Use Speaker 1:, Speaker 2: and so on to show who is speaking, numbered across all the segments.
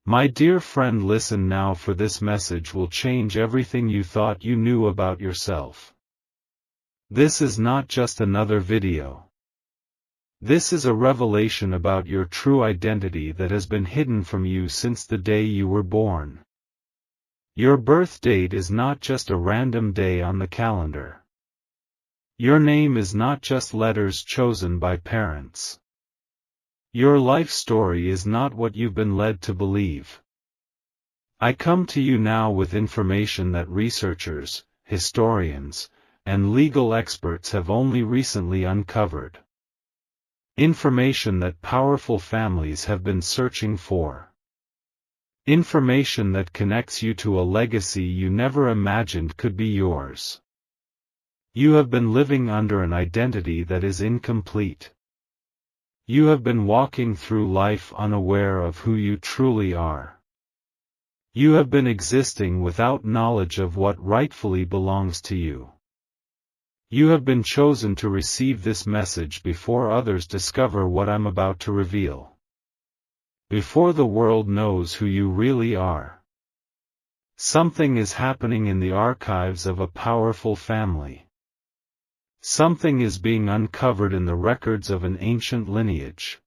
Speaker 1: My dear friend, listen now, for this message will change everything you thought you knew about yourself. This is not just another video. This is a revelation about your true identity that has been hidden from you since the day you were born. Your birth date is not just a random day on the calendar. Your name is not just letters chosen by parents. Your life story is not what you've been led to believe. I come to you now with information that researchers, historians, and legal experts have only recently uncovered. Information that powerful families have been searching for. Information that connects you to a legacy you never imagined could be yours. You have been living under an identity that is incomplete. You have been walking through life unaware of who you truly are. You have been existing without knowledge of what rightfully belongs to you. You have been chosen to receive this message before others discover what I'm about to reveal. Before the world knows who you really are. Something is happening in the archives of a powerful family. Something is being uncovered in the records of an ancient lineage.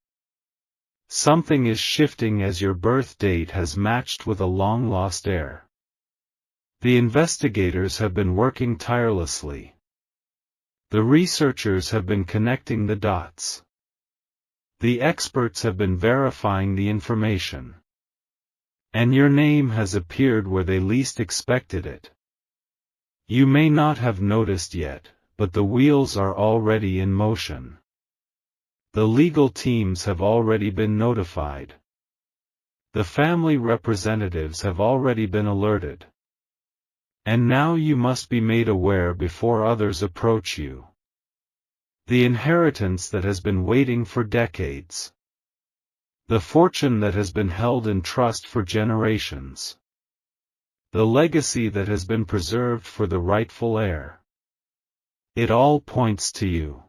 Speaker 1: Something is shifting as your birth date has matched with a long-lost heir. The investigators have been working tirelessly. The researchers have been connecting the dots. The experts have been verifying the information. And your name has appeared where they least expected it. You may not have noticed yet, but the wheels are already in motion. The legal teams have already been notified. The family representatives have already been alerted. And now you must be made aware before others approach you. The inheritance that has been waiting for decades. The fortune that has been held in trust for generations. The legacy that has been preserved for the rightful heir. It all points to you.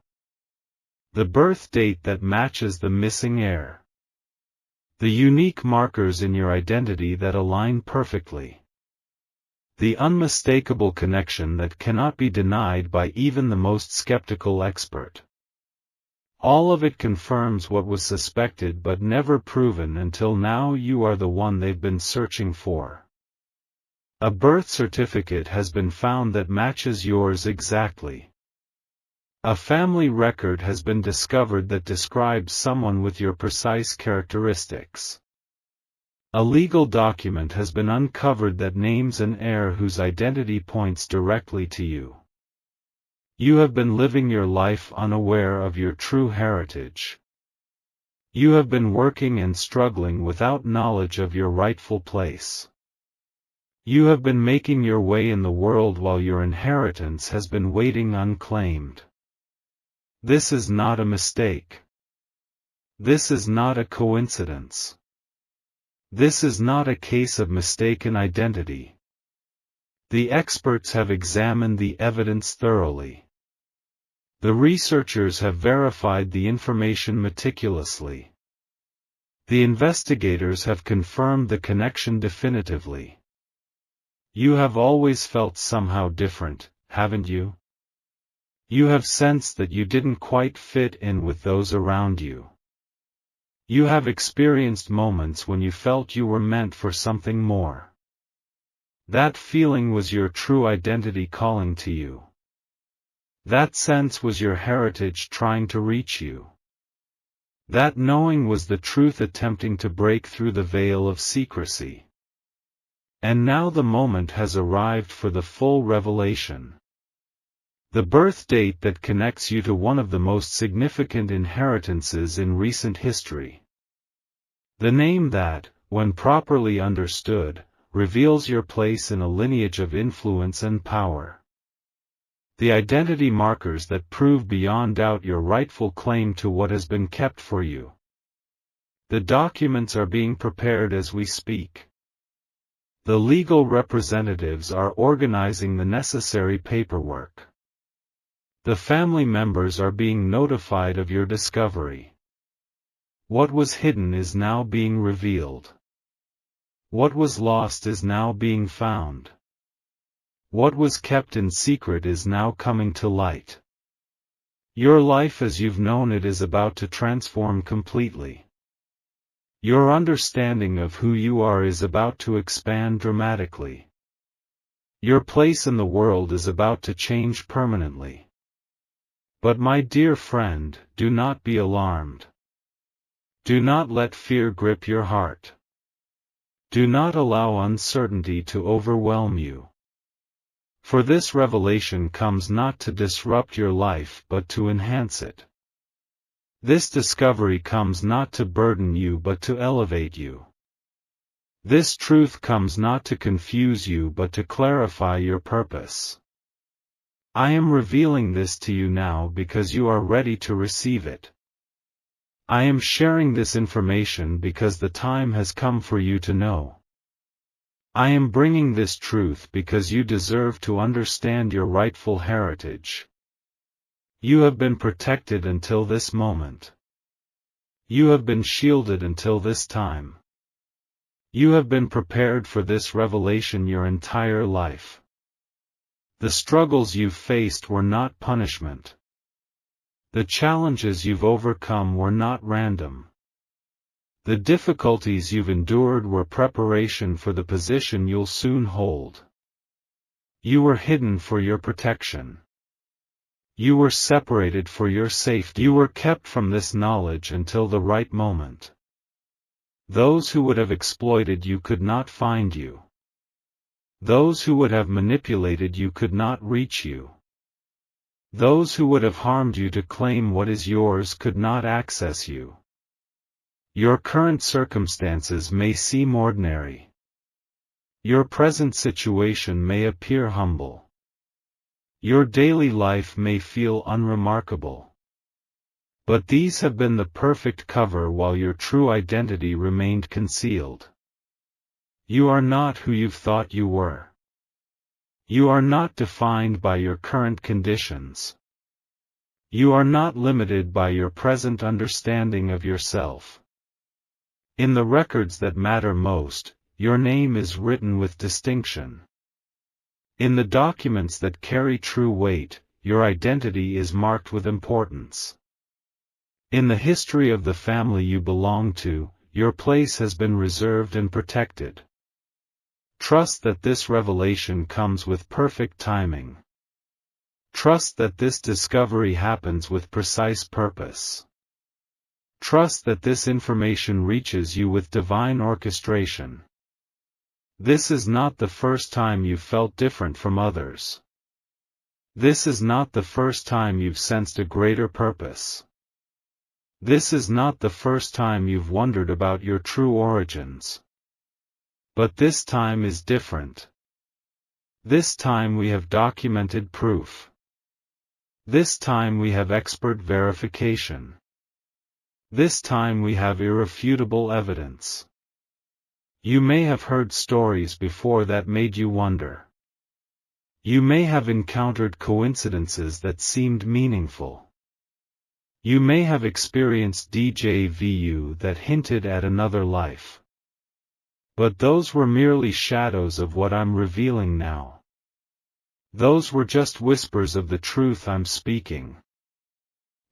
Speaker 1: The birth date that matches the missing heir. The unique markers in your identity that align perfectly. The unmistakable connection that cannot be denied by even the most skeptical expert. All of it confirms what was suspected but never proven until now. You are the one they've been searching for. A birth certificate has been found that matches yours exactly. A family record has been discovered that describes someone with your precise characteristics. A legal document has been uncovered that names an heir whose identity points directly to you. You have been living your life unaware of your true heritage. You have been working and struggling without knowledge of your rightful place. You have been making your way in the world while your inheritance has been waiting unclaimed. This is not a mistake. This is not a coincidence. This is not a case of mistaken identity. The experts have examined the evidence thoroughly. The researchers have verified the information meticulously. The investigators have confirmed the connection definitively. You have always felt somehow different, haven't you? You have sensed that you didn't quite fit in with those around you. You have experienced moments when you felt you were meant for something more. That feeling was your true identity calling to you. That sense was your heritage trying to reach you. That knowing was the truth attempting to break through the veil of secrecy. And now the moment has arrived for the full revelation. The birth date that connects you to one of the most significant inheritances in recent history. The name that, when properly understood, reveals your place in a lineage of influence and power. The identity markers that prove beyond doubt your rightful claim to what has been kept for you. The documents are being prepared as we speak. The legal representatives are organizing the necessary paperwork. The family members are being notified of your discovery. What was hidden is now being revealed. What was lost is now being found. What was kept in secret is now coming to light. Your life as you've known it is about to transform completely. Your understanding of who you are is about to expand dramatically. Your place in the world is about to change permanently. But my dear friend, do not be alarmed. Do not let fear grip your heart. Do not allow uncertainty to overwhelm you. For this revelation comes not to disrupt your life but to enhance it. This discovery comes not to burden you but to elevate you. This truth comes not to confuse you but to clarify your purpose. I am revealing this to you now because you are ready to receive it. I am sharing this information because the time has come for you to know. I am bringing this truth because you deserve to understand your rightful heritage. You have been protected until this moment. You have been shielded until this time. You have been prepared for this revelation your entire life. The struggles you've faced were not punishment. The challenges you've overcome were not random. The difficulties you've endured were preparation for the position you'll soon hold. You were hidden for your protection. You were separated for your safety. You were kept from this knowledge until the right moment. Those who would have exploited you could not find you. Those who would have manipulated you could not reach you. Those who would have harmed you to claim what is yours could not access you. Your current circumstances may seem ordinary. Your present situation may appear humble. Your daily life may feel unremarkable. But these have been the perfect cover while your true identity remained concealed. You are not who you thought you were. You are not defined by your current conditions. You are not limited by your present understanding of yourself. In the records that matter most, your name is written with distinction. In the documents that carry true weight, your identity is marked with importance. In the history of the family you belong to, your place has been reserved and protected. Trust that this revelation comes with perfect timing. Trust that this discovery happens with precise purpose. Trust that this information reaches you with divine orchestration. This is not the first time you've felt different from others. This is not the first time you've sensed a greater purpose. This is not the first time you've wondered about your true origins. But this time is different. This time we have documented proof. This time we have expert verification. This time we have irrefutable evidence. You may have heard stories before that made you wonder. You may have encountered coincidences that seemed meaningful. You may have experienced déjà vu that hinted at another life. But those were merely shadows of what I'm revealing now. Those were just whispers of the truth I'm speaking.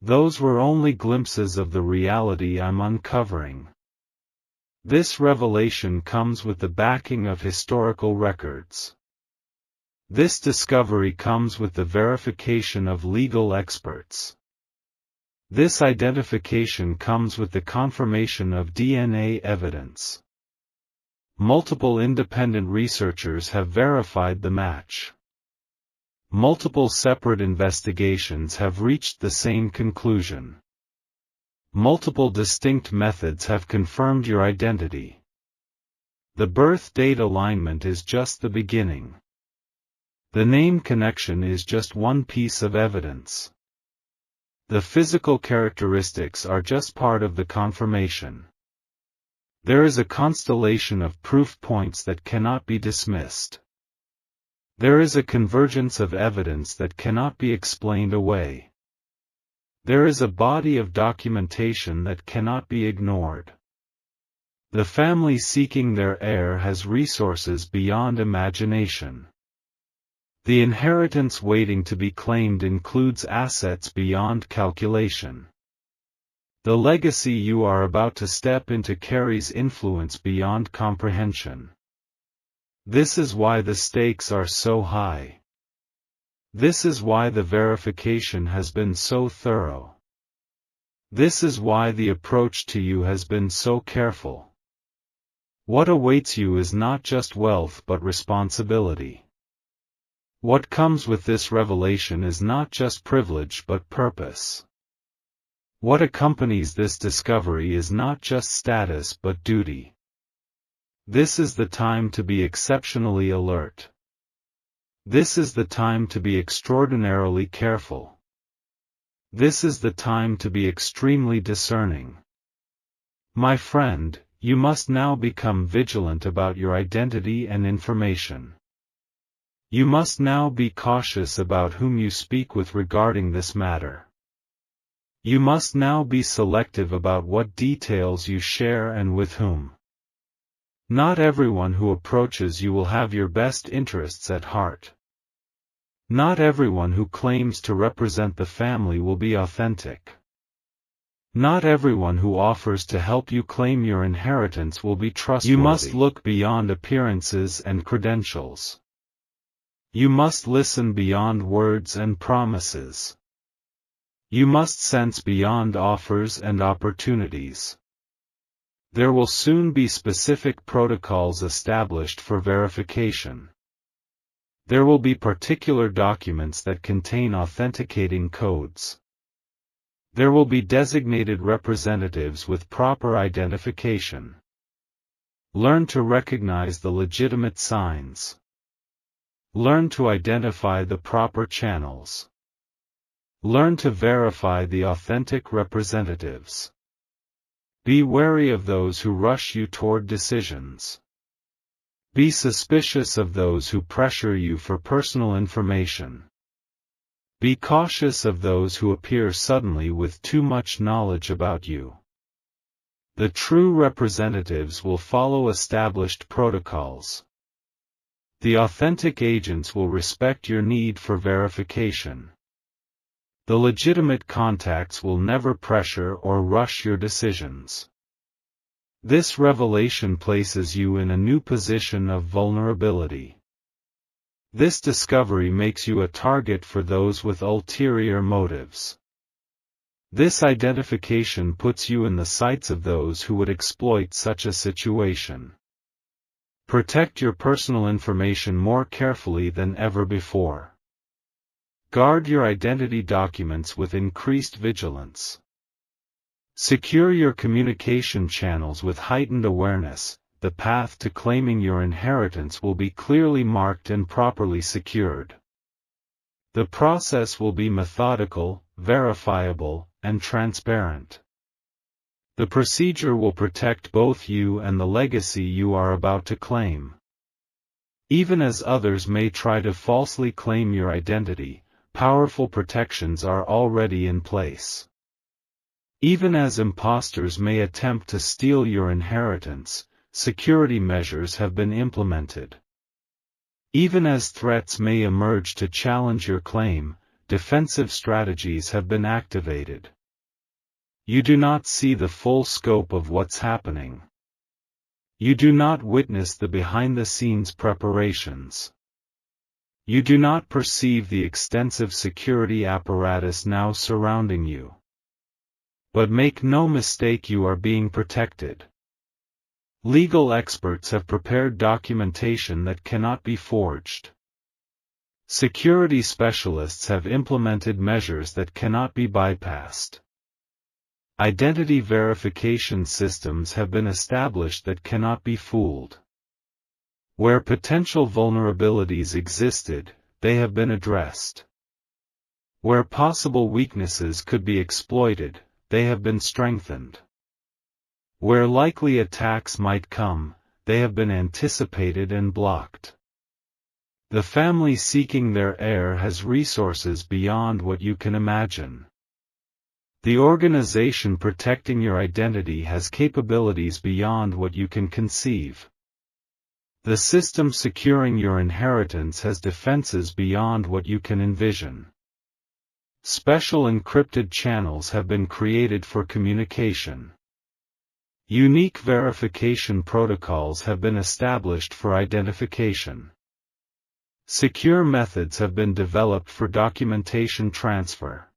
Speaker 1: Those were only glimpses of the reality I'm uncovering. This revelation comes with the backing of historical records. This discovery comes with the verification of legal experts. This identification comes with the confirmation of DNA evidence. Multiple independent researchers have verified the match. Multiple separate investigations have reached the same conclusion. Multiple distinct methods have confirmed your identity. The birth date alignment is just the beginning. The name connection is just one piece of evidence. The physical characteristics are just part of the confirmation. There is a constellation of proof points that cannot be dismissed. There is a convergence of evidence that cannot be explained away. There is a body of documentation that cannot be ignored. The family seeking their heir has resources beyond imagination. The inheritance waiting to be claimed includes assets beyond calculation. The legacy you are about to step into carries influence beyond comprehension. This is why the stakes are so high. This is why the verification has been so thorough. This is why the approach to you has been so careful. What awaits you is not just wealth but responsibility. What comes with this revelation is not just privilege but purpose. What accompanies this discovery is not just status but duty. This is the time to be exceptionally alert. This is the time to be extraordinarily careful. This is the time to be extremely discerning. My friend, you must now become vigilant about your identity and information. You must now be cautious about whom you speak with regarding this matter. You must now be selective about what details you share and with whom. Not everyone who approaches you will have your best interests at heart. Not everyone who claims to represent the family will be authentic. Not everyone who offers to help you claim your inheritance will be trustworthy. You must look beyond appearances and credentials. You must listen beyond words and promises. You must sense beyond offers and opportunities. There will soon be specific protocols established for verification. There will be particular documents that contain authenticating codes. There will be designated representatives with proper identification. Learn to recognize the legitimate signs. Learn to identify the proper channels. Learn to verify the authentic representatives. Be wary of those who rush you toward decisions. Be suspicious of those who pressure you for personal information. Be cautious of those who appear suddenly with too much knowledge about you. The true representatives will follow established protocols. The authentic agents will respect your need for verification. The legitimate contacts will never pressure or rush your decisions. This revelation places you in a new position of vulnerability. This discovery makes you a target for those with ulterior motives. This identification puts you in the sights of those who would exploit such a situation. Protect your personal information more carefully than ever before. Guard your identity documents with increased vigilance. Secure your communication channels with heightened awareness. The path to claiming your inheritance will be clearly marked and properly secured. The process will be methodical, verifiable, and transparent. The procedure will protect both you and the legacy you are about to claim. Even as others may try to falsely claim your identity, powerful protections are already in place. Even as imposters may attempt to steal your inheritance, security measures have been implemented. Even as threats may emerge to challenge your claim, defensive strategies have been activated. You do not see the full scope of what's happening. You do not witness the behind-the-scenes preparations. You do not perceive the extensive security apparatus now surrounding you. But make no mistake, you are being protected. Legal experts have prepared documentation that cannot be forged. Security specialists have implemented measures that cannot be bypassed. Identity verification systems have been established that cannot be fooled. Where potential vulnerabilities existed, they have been addressed. Where possible weaknesses could be exploited, they have been strengthened. Where likely attacks might come, they have been anticipated and blocked. The family seeking their heir has resources beyond what you can imagine. The organization protecting your identity has capabilities beyond what you can conceive. The system securing your inheritance has defenses beyond what you can envision. Special encrypted channels have been created for communication. Unique verification protocols have been established for identification. Secure methods have been developed for documentation transfer.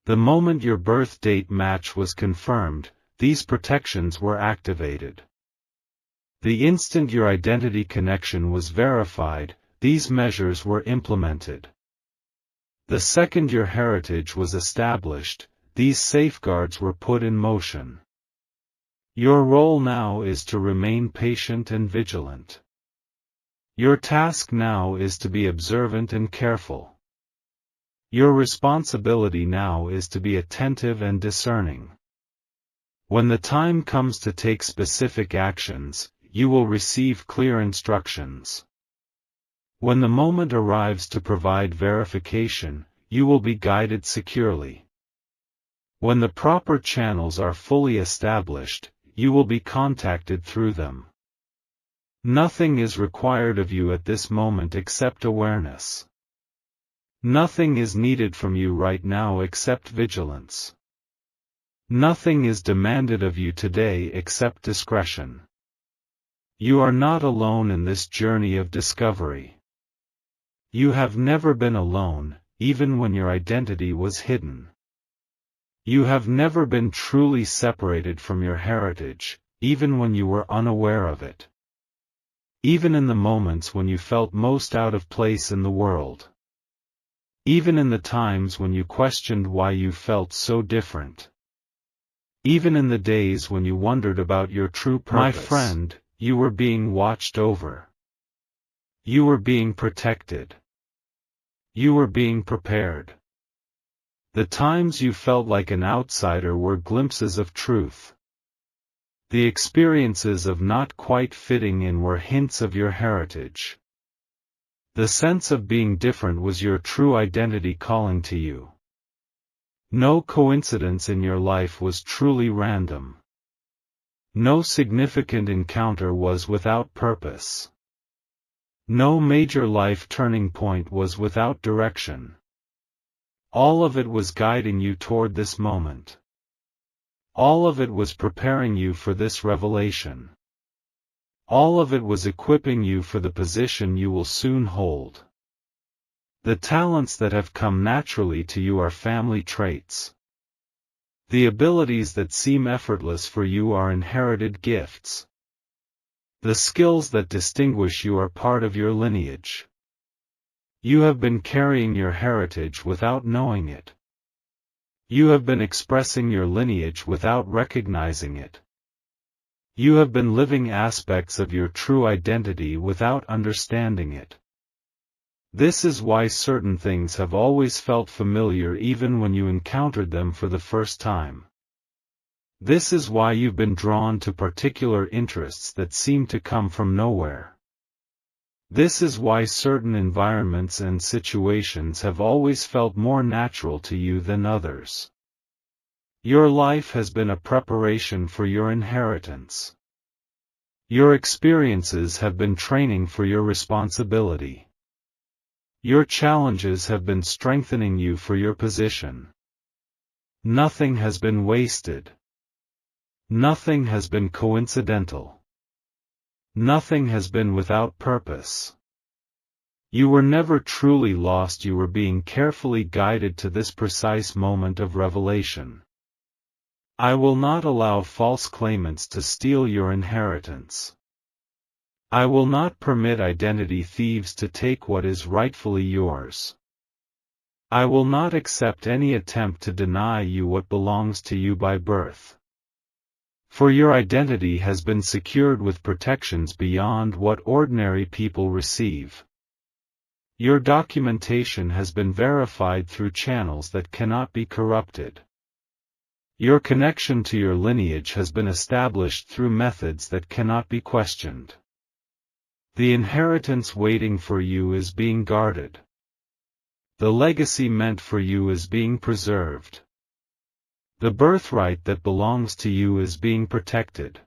Speaker 1: The moment your birth date match was confirmed, these protections were activated. The instant your identity connection was verified, these measures were implemented. The second your heritage was established, these safeguards were put in motion. Your role now is to remain patient and vigilant. Your task now is to be observant and careful. Your responsibility now is to be attentive and discerning. When the time comes to take specific actions, you will receive clear instructions. When the moment arrives to provide verification, you will be guided securely. When the proper channels are fully established, you will be contacted through them. Nothing is required of you at this moment except awareness. Nothing is needed from you right now except vigilance. Nothing is demanded of you today except discretion. You are not alone in this journey of discovery. You have never been alone, even when your identity was hidden. You have never been truly separated from your heritage, even when you were unaware of it. Even in the moments when you felt most out of place in the world. Even in the times when you questioned why you felt so different. Even in the days when you wondered about your true purpose. My friend, you were being watched over. You were being protected. You were being prepared. The times you felt like an outsider were glimpses of truth. The experiences of not quite fitting in were hints of your heritage. The sense of being different was your true identity calling to you. No coincidence in your life was truly random. No significant encounter was without purpose. No major life turning point was without direction. All of it was guiding you toward this moment. All of it was preparing you for this revelation. All of it was equipping you for the position you will soon hold. The talents that have come naturally to you are family traits. The abilities that seem effortless for you are inherited gifts. The skills that distinguish you are part of your lineage. You have been carrying your heritage without knowing it. You have been expressing your lineage without recognizing it. You have been living aspects of your true identity without understanding it. This is why certain things have always felt familiar even when you encountered them for the first time. This is why you've been drawn to particular interests that seem to come from nowhere. This is why certain environments and situations have always felt more natural to you than others. Your life has been a preparation for your inheritance. Your experiences have been training for your responsibility. Your challenges have been strengthening you for your position. Nothing has been wasted. Nothing has been coincidental. Nothing has been without purpose. You were never truly lost, you were being carefully guided to this precise moment of revelation. I will not allow false claimants to steal your inheritance. I will not permit identity thieves to take what is rightfully yours. I will not accept any attempt to deny you what belongs to you by birth. For your identity has been secured with protections beyond what ordinary people receive. Your documentation has been verified through channels that cannot be corrupted. Your connection to your lineage has been established through methods that cannot be questioned. The inheritance waiting for you is being guarded. The legacy meant for you is being preserved. The birthright that belongs to you is being protected.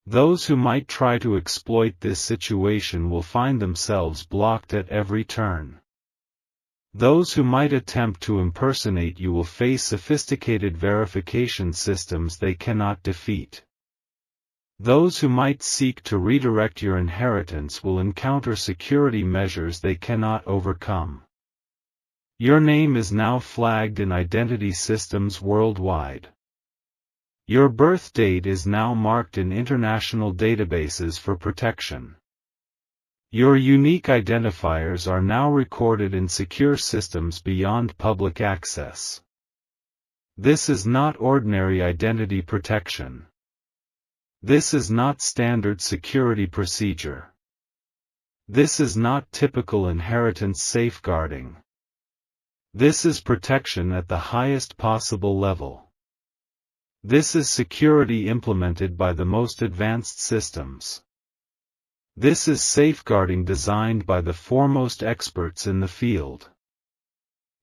Speaker 1: Those who might try to exploit this situation will find themselves blocked at every turn. Those who might attempt to impersonate you will face sophisticated verification systems they cannot defeat. Those who might seek to redirect your inheritance will encounter security measures they cannot overcome. Your name is now flagged in identity systems worldwide. Your birth date is now marked in international databases for protection. Your unique identifiers are now recorded in secure systems beyond public access. This is not ordinary identity protection. This is not standard security procedure. This is not typical inheritance safeguarding. This is protection at the highest possible level. This is security implemented by the most advanced systems. This is safeguarding designed by the foremost experts in the field.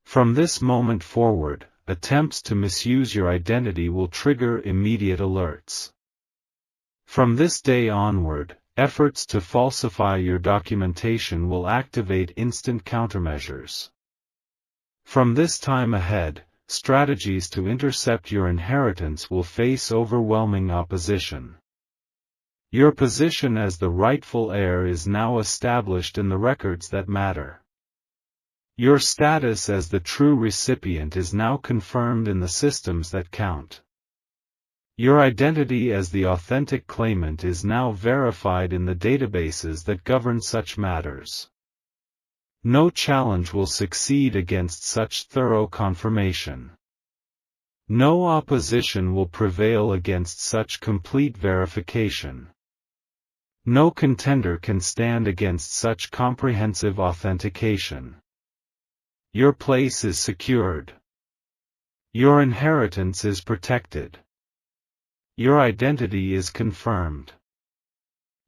Speaker 1: From this moment forward, attempts to misuse your identity will trigger immediate alerts. From this day onward, efforts to falsify your documentation will activate instant countermeasures. From this time ahead, strategies to intercept your inheritance will face overwhelming opposition. Your position as the rightful heir is now established in the records that matter. Your status as the true recipient is now confirmed in the systems that count. Your identity as the authentic claimant is now verified in the databases that govern such matters. No challenge will succeed against such thorough confirmation. No opposition will prevail against such complete verification. No contender can stand against such comprehensive authentication. Your place is secured. Your inheritance is protected. Your identity is confirmed.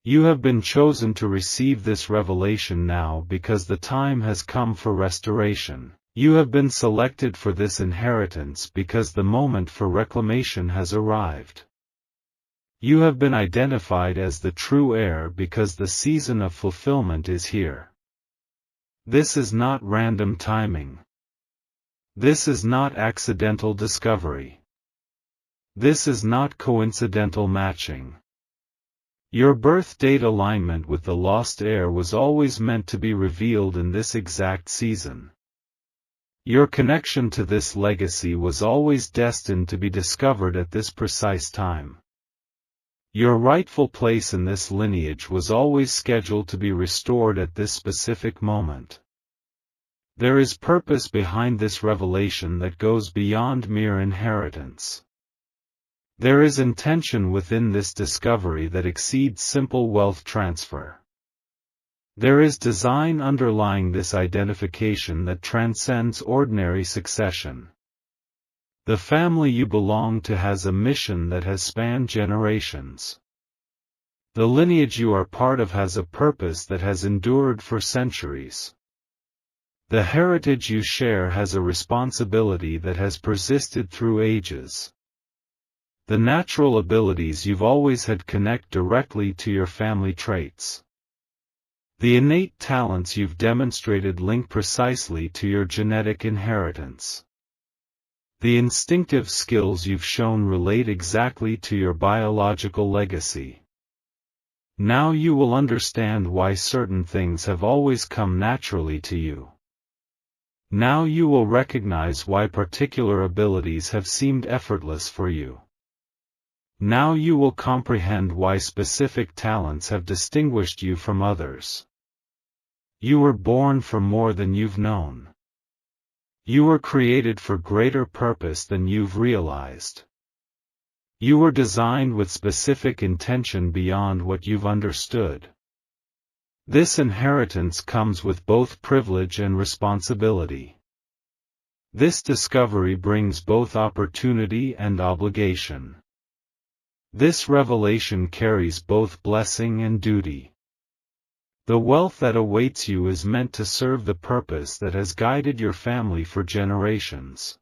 Speaker 1: You have been chosen to receive this revelation now because the time has come for restoration. You have been selected for this inheritance because the moment for reclamation has arrived. You have been identified as the true heir because the season of fulfillment is here. This is not random timing. This is not accidental discovery. This is not coincidental matching. Your birth date alignment with the lost heir was always meant to be revealed in this exact season. Your connection to this legacy was always destined to be discovered at this precise time. Your rightful place in this lineage was always scheduled to be restored at this specific moment. There is purpose behind this revelation that goes beyond mere inheritance. There is intention within this discovery that exceeds simple wealth transfer. There is design underlying this identification that transcends ordinary succession. The family you belong to has a mission that has spanned generations. The lineage you are part of has a purpose that has endured for centuries. The heritage you share has a responsibility that has persisted through ages. The natural abilities you've always had connect directly to your family traits. The innate talents you've demonstrated link precisely to your genetic inheritance. The instinctive skills you've shown relate exactly to your biological legacy. Now you will understand why certain things have always come naturally to you. Now you will recognize why particular abilities have seemed effortless for you. Now you will comprehend why specific talents have distinguished you from others. You were born for more than you've known. You were created for greater purpose than you've realized. You were designed with specific intention beyond what you've understood. This inheritance comes with both privilege and responsibility. This discovery brings both opportunity and obligation. This revelation carries both blessing and duty. The wealth that awaits you is meant to serve the purpose that has guided your family for generations.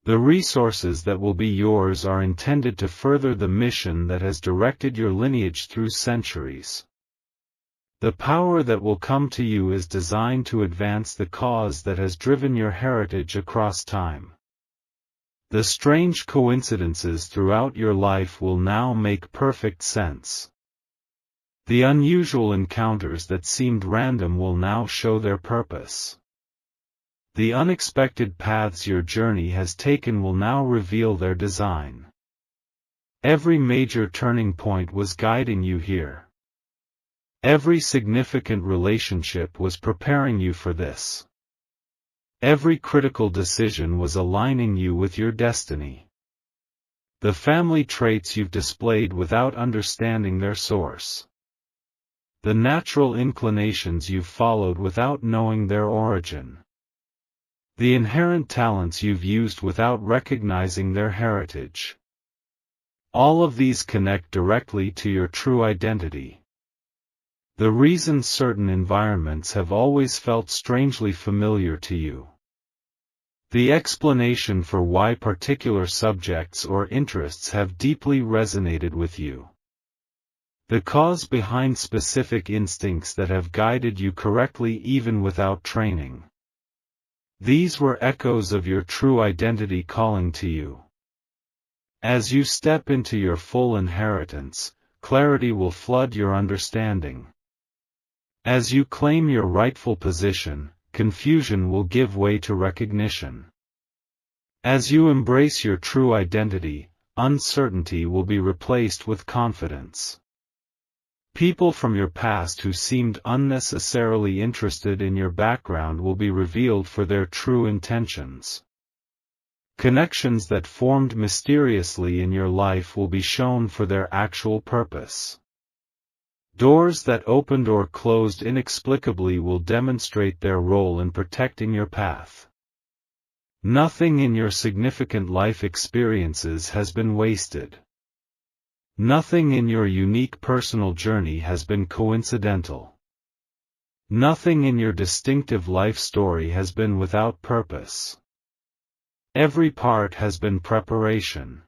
Speaker 1: The resources that will be yours are intended to further the mission that has directed your lineage through centuries. The power that will come to you is designed to advance the cause that has driven your heritage across time. The strange coincidences throughout your life will now make perfect sense. The unusual encounters that seemed random will now show their purpose. The unexpected paths your journey has taken will now reveal their design. Every major turning point was guiding you here. Every significant relationship was preparing you for this. Every critical decision was aligning you with your destiny. The family traits you've displayed without understanding their source. The natural inclinations you've followed without knowing their origin. The inherent talents you've used without recognizing their heritage. All of these connect directly to your true identity. The reason certain environments have always felt strangely familiar to you. The explanation for why particular subjects or interests have deeply resonated with you. The cause behind specific instincts that have guided you correctly even without training. These were echoes of your true identity calling to you. As you step into your full inheritance, clarity will flood your understanding. As you claim your rightful position, confusion will give way to recognition. As you embrace your true identity, uncertainty will be replaced with confidence. People from your past who seemed unnecessarily interested in your background will be revealed for their true intentions. Connections that formed mysteriously in your life will be shown for their actual purpose. Doors that opened or closed inexplicably will demonstrate their role in protecting your path. Nothing in your significant life experiences has been wasted. Nothing in your unique personal journey has been coincidental. Nothing in your distinctive life story has been without purpose. Every part has been preparation.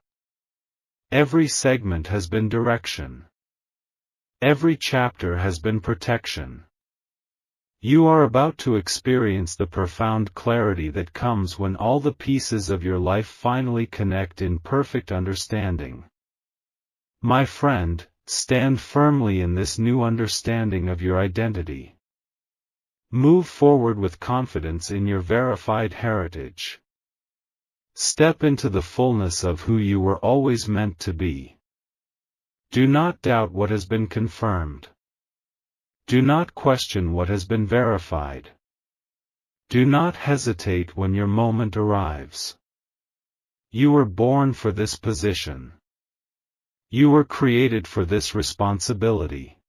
Speaker 1: Every segment has been direction. Every chapter has been protection. You are about to experience the profound clarity that comes when all the pieces of your life finally connect in perfect understanding. My friend, stand firmly in this new understanding of your identity. Move forward with confidence in your verified heritage. Step into the fullness of who you were always meant to be. Do not doubt what has been confirmed. Do not question what has been verified. Do not hesitate when your moment arrives. You were born for this position. You were created for this responsibility.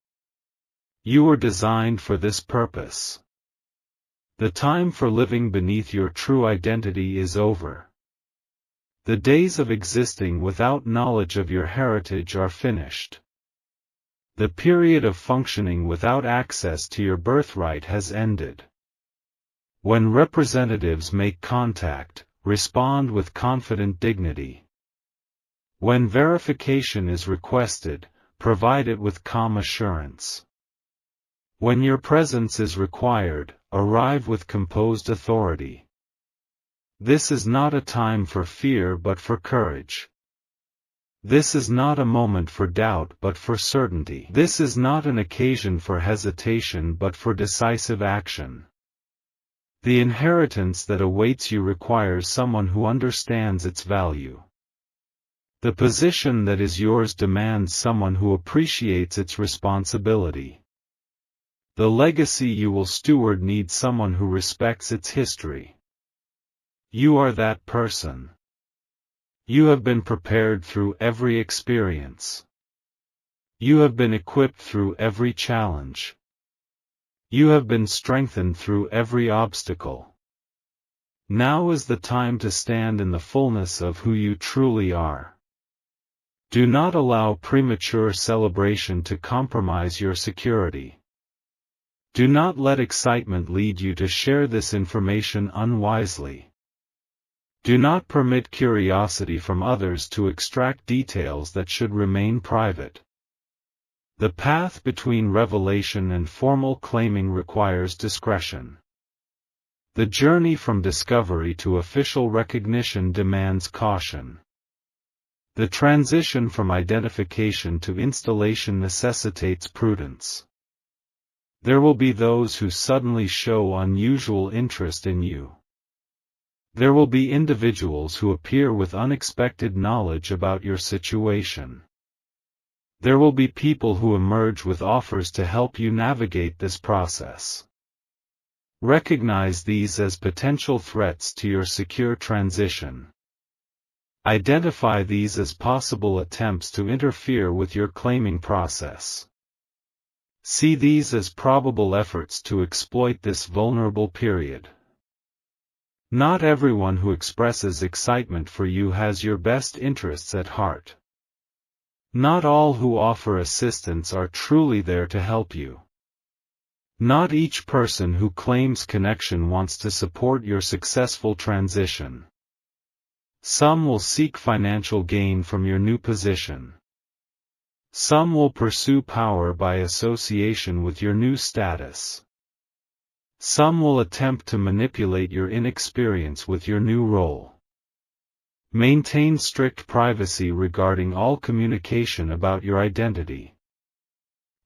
Speaker 1: You were designed for this purpose. The time for living beneath your true identity is over. The days of existing without knowledge of your heritage are finished. The period of functioning without access to your birthright has ended. When representatives make contact, respond with confident dignity. When verification is requested, provide it with calm assurance. When your presence is required, arrive with composed authority. This is not a time for fear but for courage. This is not a moment for doubt but for certainty. This is not an occasion for hesitation but for decisive action. The inheritance that awaits you requires someone who understands its value. The position that is yours demands someone who appreciates its responsibility. The legacy you will steward needs someone who respects its history. You are that person. You have been prepared through every experience. You have been equipped through every challenge. You have been strengthened through every obstacle. Now is the time to stand in the fullness of who you truly are. Do not allow premature celebration to compromise your security. Do not let excitement lead you to share this information unwisely. Do not permit curiosity from others to extract details that should remain private. The path between revelation and formal claiming requires discretion. The journey from discovery to official recognition demands caution. The transition from identification to installation necessitates prudence. There will be those who suddenly show unusual interest in you. There will be individuals who appear with unexpected knowledge about your situation. There will be people who emerge with offers to help you navigate this process. Recognize these as potential threats to your secure transition. Identify these as possible attempts to interfere with your claiming process. See these as probable efforts to exploit this vulnerable period. Not everyone who expresses excitement for you has your best interests at heart. Not all who offer assistance are truly there to help you. Not each person who claims connection wants to support your successful transition. Some will seek financial gain from your new position. Some will pursue power by association with your new status. Some will attempt to manipulate your inexperience with your new role. Maintain strict privacy regarding all communication about your identity.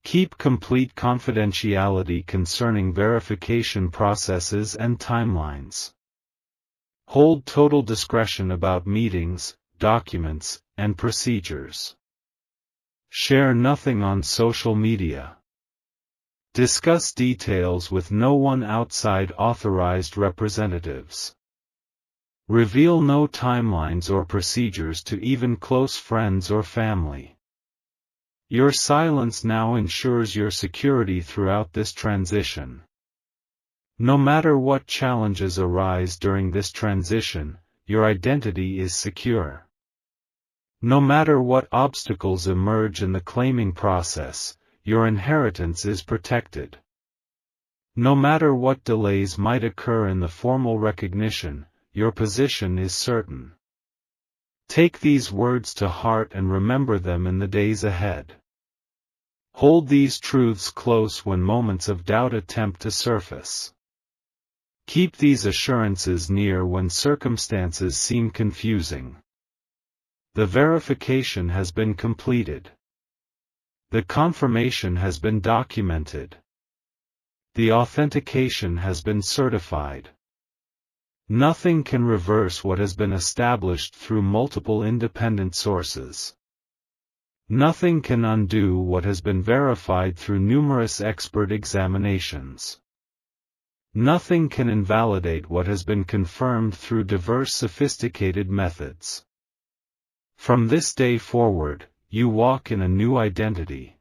Speaker 1: Keep complete confidentiality concerning verification processes and timelines. Hold total discretion about meetings, documents, and procedures. Share nothing on social media. Discuss details with no one outside authorized representatives. Reveal no timelines or procedures to even close friends or family. Your silence now ensures your security throughout this transition. No matter what challenges arise during this transition, your identity is secure. No matter what obstacles emerge in the claiming process, your inheritance is protected. No matter what delays might occur in the formal recognition, your position is certain. Take these words to heart and remember them in the days ahead. Hold these truths close when moments of doubt attempt to surface. Keep these assurances near when circumstances seem confusing. The verification has been completed. The confirmation has been documented. The authentication has been certified. Nothing can reverse what has been established through multiple independent sources. Nothing can undo what has been verified through numerous expert examinations. Nothing can invalidate what has been confirmed through diverse sophisticated methods. From this day forward, you walk in a new identity.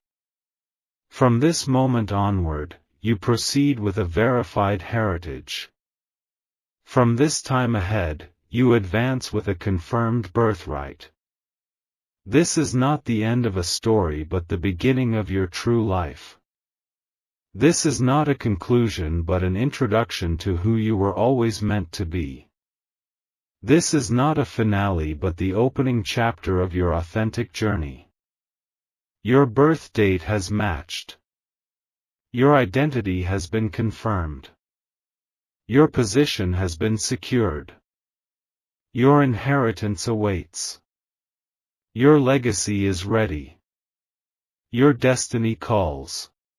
Speaker 1: From this moment onward, you proceed with a verified heritage. From this time ahead, you advance with a confirmed birthright. This is not the end of a story but the beginning of your true life. This is not a conclusion but an introduction to who you were always meant to be. This is not a finale but the opening chapter of your authentic journey. Your birth date has matched. Your identity has been confirmed. Your position has been secured. Your inheritance awaits. Your legacy is ready. Your destiny calls.